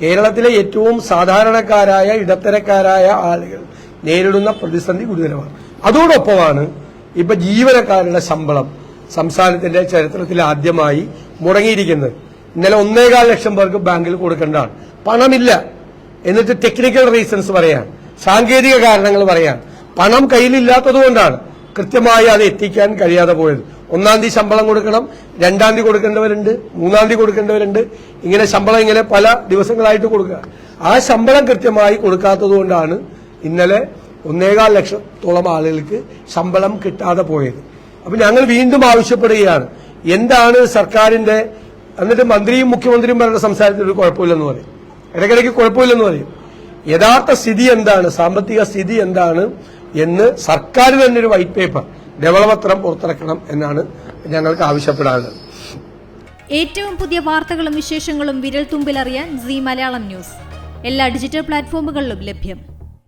കേരളത്തിലെ ഏറ്റവും സാധാരണക്കാരായ ഇടത്തരക്കാരായ ആളുകൾ നേരിടുന്ന പ്രതിസന്ധി ഗുരുതരമാണ്. അതോടൊപ്പമാണ് ഇപ്പൊ ജീവനക്കാരുടെ ശമ്പളം സംസ്ഥാനത്തിന്റെ ചരിത്രത്തിൽ ആദ്യമായി മുടങ്ങിയിരിക്കുന്നത്. ഇന്നലെ 1.25 ലക്ഷം പേർക്ക് ബാങ്കിൽ കൊടുക്കേണ്ടതാണ്, പണമില്ല. എന്നിട്ട് ടെക്നിക്കൽ റീസൺസ് പറയാൻ, സാങ്കേതിക കാരണങ്ങൾ പറയാൻ, പണം കയ്യിലില്ലാത്തതുകൊണ്ടാണ് കൃത്യമായി അത് എത്തിക്കാൻ കഴിയാതെ പോയത്. 1-ാം തീയതി ശമ്പളം കൊടുക്കണം, 2-ാം തീയതി കൊടുക്കേണ്ടവരുണ്ട്, 3-ാം തീയതി കൊടുക്കേണ്ടവരുണ്ട്. ഇങ്ങനെ ശമ്പളം ഇങ്ങനെ പല ദിവസങ്ങളായിട്ട് കൊടുക്കുക. ആ ശമ്പളം കൃത്യമായി കൊടുക്കാത്തതുകൊണ്ടാണ് ഇന്നലെ 1.25 ലക്ഷത്തോളം ആളുകൾക്ക് ശമ്പളം കിട്ടാതെ പോയത്. അപ്പൊ ഞങ്ങൾ വീണ്ടും ആവശ്യപ്പെടുകയാണ്, എന്താണ് സർക്കാരിന്റെ, എന്നിട്ട് മന്ത്രിയും മുഖ്യമന്ത്രിയും പറയുന്ന സംസാരത്തിൽ ഒരു കുഴപ്പമില്ലെന്ന് പറയും, ഇടയ്ക്കിടയ്ക്ക് കുഴപ്പമില്ലെന്ന് പറയും. യഥാർത്ഥ സ്ഥിതി എന്താണ്, സാമ്പത്തിക സ്ഥിതി എന്താണ് എന്ന് സർക്കാർ തന്നെ ഒരു വൈറ്റ് പേപ്പർ ഡെവലപ്പത്രം പുറത്തിറക്കണം എന്നാണ് ഞങ്ങൾക്ക് ആവശ്യപ്പെടാനുള്ളത്. ഏറ്റവും പുതിയ വാർത്തകളും വിശേഷങ്ങളും വിരൽ തുമ്പിലറിയാൻ സീ മലയാളം ന്യൂസ് എല്ലാ ഡിജിറ്റൽ പ്ലാറ്റ്ഫോമുകളിലും ലഭ്യം.